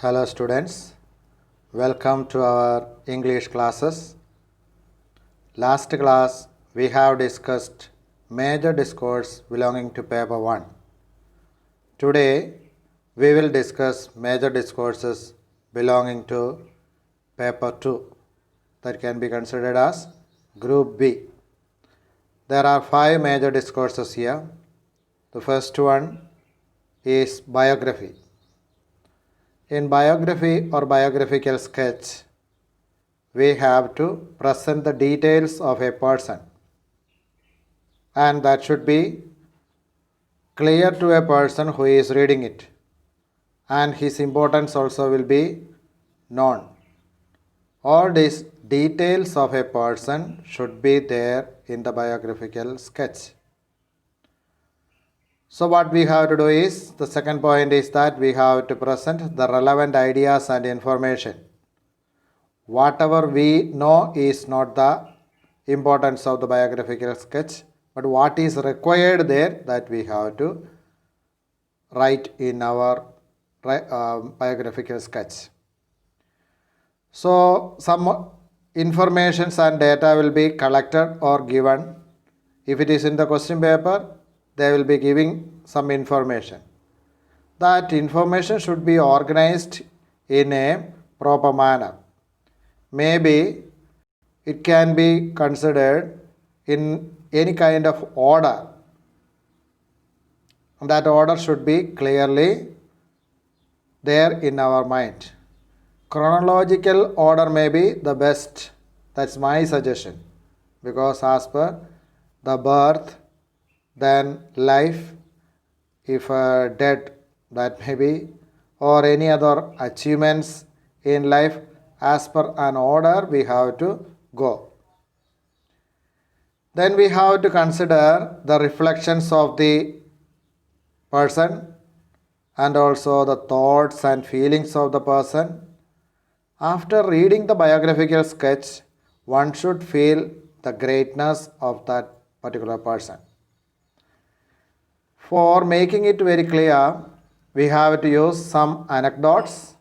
Hello students, welcome to our English classes. Last class we have discussed major discourse belonging to paper 1. Today we will discuss major discourses belonging to paper 2 that can be considered as group B. There are 5 major discourses here. The first one is biography. In biography or biographical sketch, we have to present the details of a person, and that should be clear to a person who is reading it, and his importance also will be known. All these details of a person should be there in the biographical sketch. So what we have to do is, the second point is that we have to present the relevant ideas and information. Whatever we know is not the importance of the biographical sketch, but what is required there, that we have to write in our biographical sketch. So some informations and data will be collected or given. If it is in the question paper, they will be giving some information. That information should be organized in a proper manner. Maybe it can be considered in any kind of order. That order should be clearly there in our mind. Chronological order may be the best. That's my suggestion. Because as per the birth, then life, if death, that may be, or any other achievements in life, as per an order we have to go. Then we have to consider the reflections of the person and also the thoughts and feelings of the person. After reading the biographical sketch, one should feel the greatness of that particular person. For making it very clear, we have to use some anecdotes,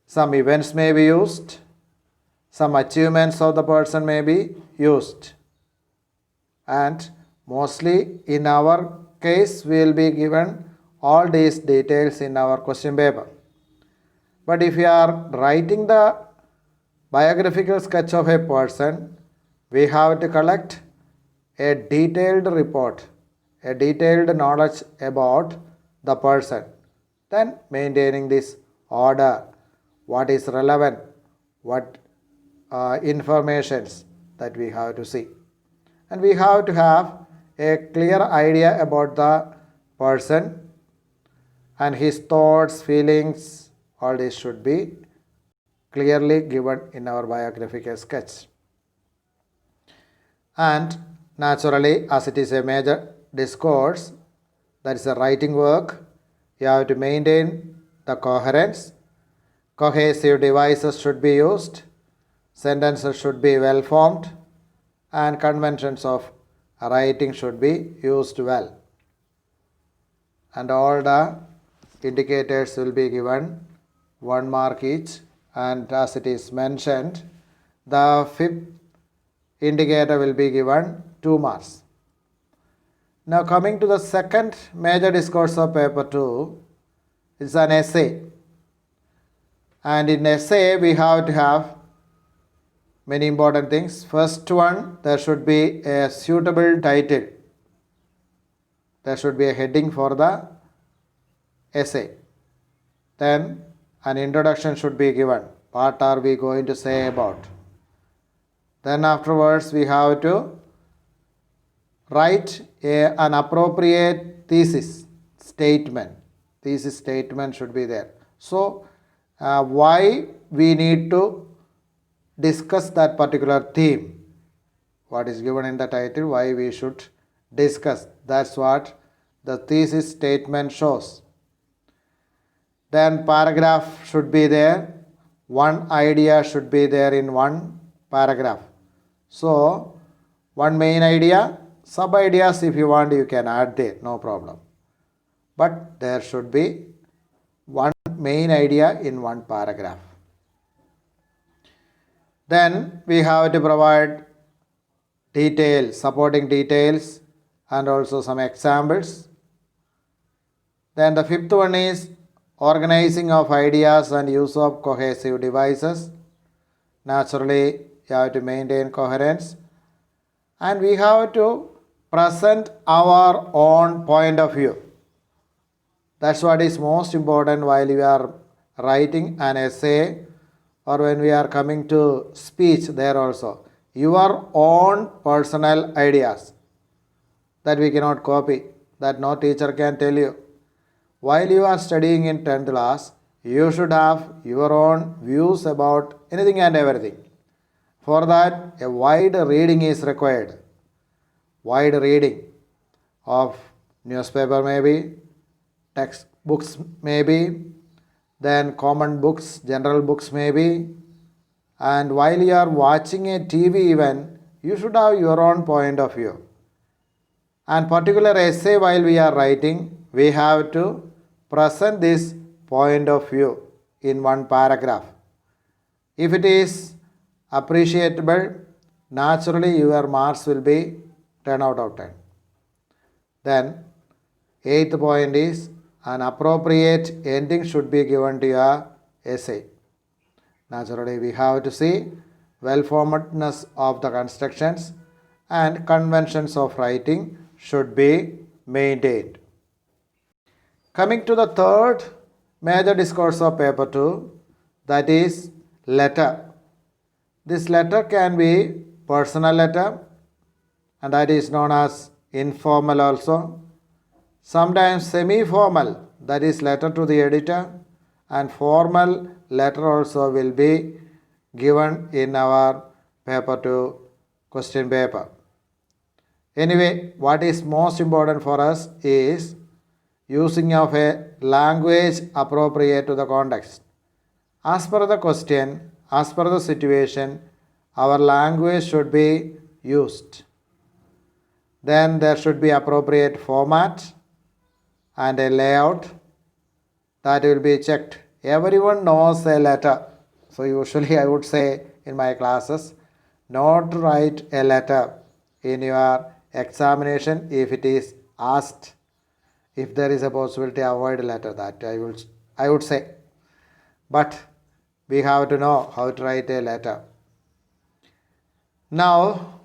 some events may be used, some achievements of the person may be used. And mostly in our case, we will be given all these details in our question paper. But if we are writing the biographical sketch of a person, we have to collect a detailed report, a detailed knowledge about the person. Then maintaining this order, what is relevant, what informations that we have to see. And we have to have a clear idea about the person and his thoughts, feelings, all this should be clearly given in our biographical sketch. And naturally, as it is a major discourse, that is a writing work, you have to maintain the coherence. Cohesive devices should be used, sentences should be well formed, and conventions of writing should be used well. And all the indicators will be given 1 mark each, and as it is mentioned, the 5th indicator will be given 2 marks. Now coming to the second major discourse of paper 2, it's an essay. And in essay we have to have many important things. First one, there should be a suitable title. There should be a heading for the essay. Then an introduction should be given. What are we going to say about? Then afterwards we have to write an appropriate thesis statement. Thesis statement should be there. So why we need to discuss that particular theme, what is given in the title, why we should discuss, that's what the thesis statement shows. Then paragraph should be there, one idea should be there in one paragraph. So one main idea, sub ideas if you want you can add there, no problem. But there should be one main idea in one paragraph. Then we have to provide details, supporting details, and also some examples. Then the fifth one is organizing of ideas and use of cohesive devices. Naturally, you have to maintain coherence. And we have to present our own point of view. That's what is most important while you are writing an essay or when we are coming to speech there also. Your own personal ideas that we cannot copy, that no teacher can tell you. While you are studying in 10th class, you should have your own views about anything and everything. For that, a wide reading is required. Wide reading of newspaper maybe, textbooks maybe, then common books, general books maybe. And while you are watching a TV event, you should have your own point of view. And particular essay while we are writing, we have to present this point of view in one paragraph. If it is appreciable, naturally your marks will be 10 out of 10. Then, eighth point is an appropriate ending should be given to your essay. Naturally, we have to see well-formedness of the constructions and conventions of writing should be maintained. Coming to the third major discourse of paper 2, that is letter. This letter can be personal letter and that is known as informal also. Sometimes semi-formal, that is letter to the editor, and formal letter also will be given in our paper 2 question paper. Anyway, what is most important for us is using of a language appropriate to the context. As per the question, as per the situation, our language should be used. Then there should be appropriate format and a layout that will be checked. Everyone knows a letter. So usually I would say in my classes, not to write a letter in your examination if it is asked. If there is a possibility, avoid a letter, that I would say. But we have to know how to write a letter. Now,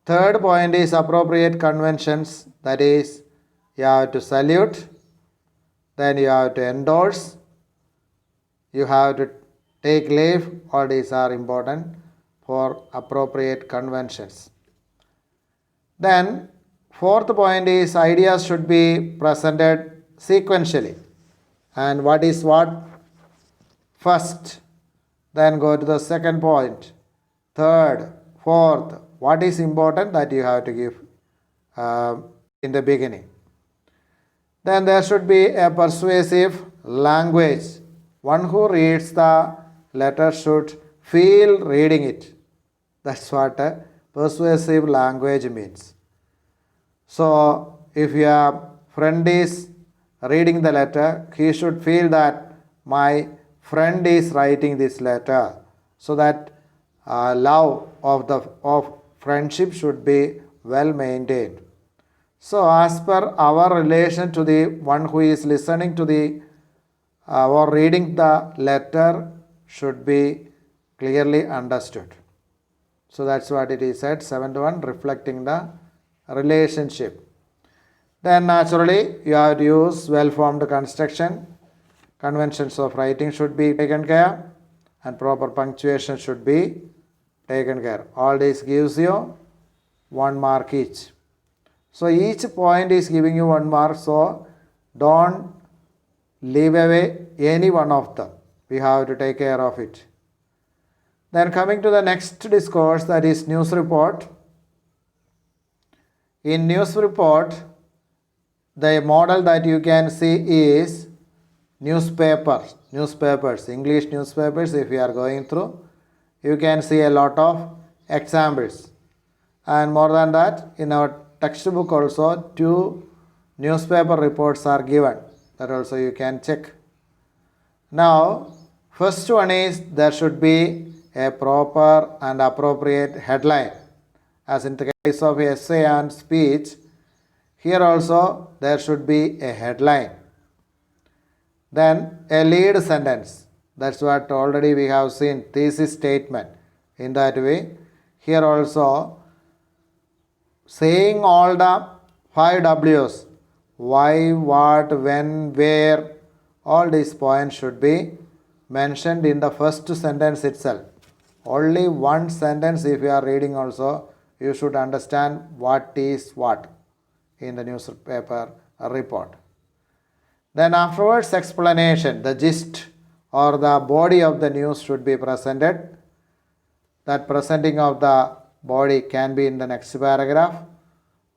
third point is appropriate conventions. That is, you have to salute, then you have to endorse, you have to take leave. All these are important for appropriate conventions. Then, fourth point is ideas should be presented sequentially. And what is what? First, then go to the second point, third, fourth. What is important that you have to give in the beginning. Then there should be a persuasive language. One who reads the letter should feel reading it. That's what a persuasive language means. So, if your friend is reading the letter, he should feel that my friend is writing this letter. So that love of friendship should be well maintained. So, as per our relation to the one who is listening to the or reading the letter should be clearly understood. So, that's what it is said. Seventh one, reflecting the relationship. Then naturally you have to use well-formed construction. Conventions of writing should be taken care and proper punctuation should be taken care. All this gives you 1 mark each. So each point is giving you 1 mark, so don't leave away any one of them. We have to take care of it. Then coming to the next discourse, that is news report. In news report, the model that you can see is newspapers, English newspapers. If you are going through, you can see a lot of examples. And more than that, in our textbook also 2 newspaper reports are given. That also you can check. Now, first one is there should be a proper and appropriate headline. As in the case of essay and speech, here also there should be a headline. Then a lead sentence. That's what already we have seen, thesis statement. In that way, here also saying all the 5 W's, why, what, when, where, all these points should be mentioned in the first sentence itself. Only one sentence if you are reading also, you should understand what is what in the newspaper report. Then afterwards explanation, the gist or the body of the news should be presented. That presenting of the body can be in the next paragraph,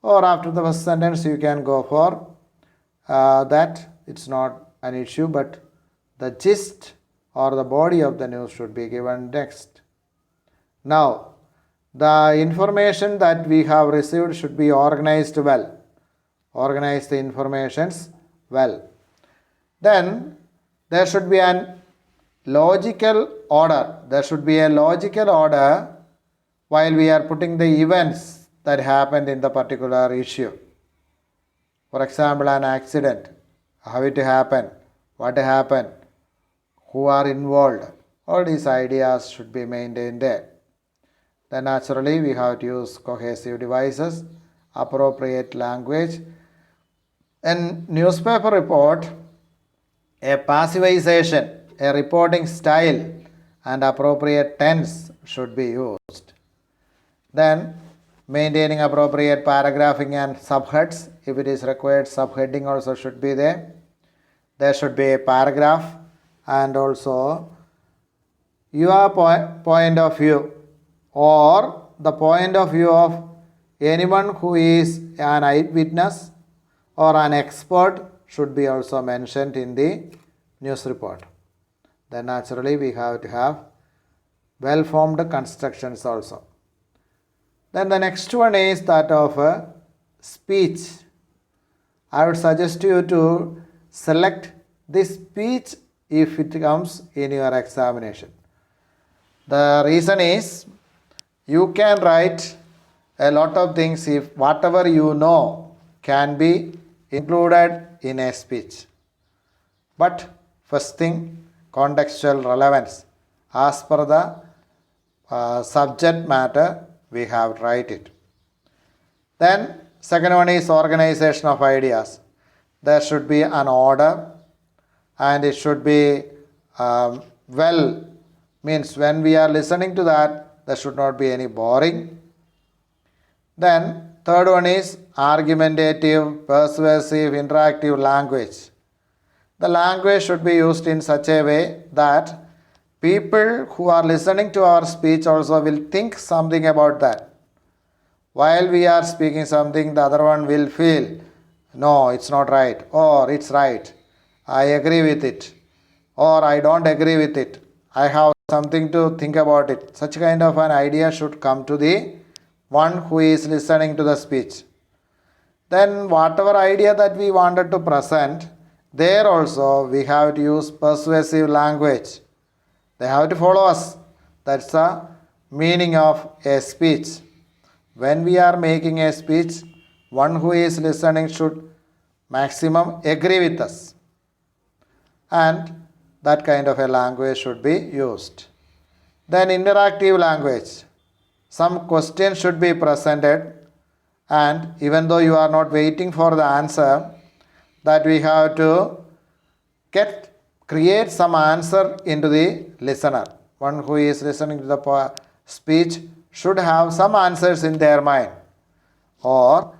or after the first sentence you can go for that. It's not an issue, but the gist or the body of the news should be given next. Now, the information that we have received should be organized well. Organize the informations well. Then there should be an logical order. There should be a logical order while we are putting the events that happened in the particular issue. For example, an accident, how it happened, what happened, who are involved. All these ideas should be maintained there. Then naturally we have to use cohesive devices, appropriate language. In newspaper report, a passivization, a reporting style and appropriate tense should be used. Then maintaining appropriate paragraphing and subheads. If it is required, subheading also should be there. There should be a paragraph and also your point of view or the point of view of anyone who is an eyewitness or an expert should be also mentioned in the news report. Then naturally we have to have well-formed constructions also. Then the next one is that of speech. I would suggest you to select this speech if it comes in your examination. The reason is you can write a lot of things if whatever you know can be included in a speech. But first thing, contextual relevance. As per the subject matter, we have to write it. Then second one is organization of ideas. There should be an order and it should be well, means when we are listening to that, there should not be any boring. Then third one is argumentative, persuasive, interactive language. The language should be used in such a way that people who are listening to our speech also will think something about that. While we are speaking something, the other one will feel, no, it's not right, or it's right, I agree with it, or I don't agree with it, I have something to think about it. Such kind of an idea should come to the one who is listening to the speech. Then whatever idea that we wanted to present, there also we have to use persuasive language. They have to follow us. That's the meaning of a speech. When we are making a speech, one who is listening should maximum agree with us. And that kind of a language should be used. Then interactive language. Some questions should be presented, and even though you are not waiting for the answer, that we have to create some answer into the listener. One who is listening to the speech should have some answers in their mind. Or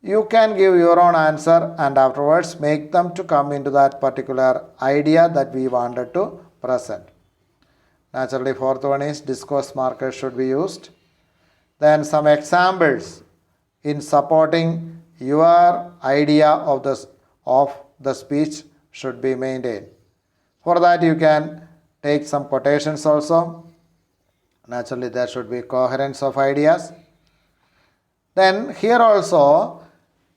you can give your own answer and afterwards make them to come into that particular idea that we wanted to present. Naturally, fourth one is discourse markers should be used. Then some examples in supporting your idea of the speech should be maintained. For that you can take some quotations also. Naturally there should be coherence of ideas. Then here also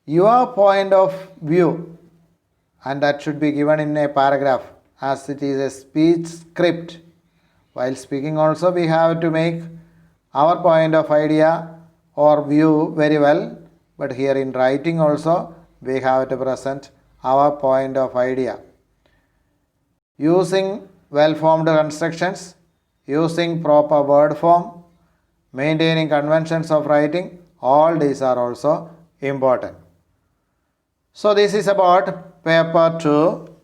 your point of view, and that should be given in a paragraph. as it is a speech script. While speaking also we have to make our point of idea or view very well, but here in writing also we have to present our point of idea. Using well-formed constructions, using proper word form, maintaining conventions of writing, all these are also important. So this is about paper 2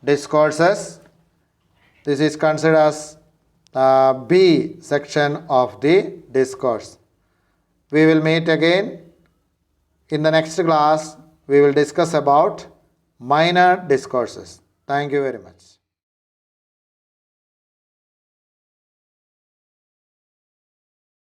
discourses. This is considered as the B section of the discourse. We will meet again in the next class. We will discuss about minor discourses. Thank you very much.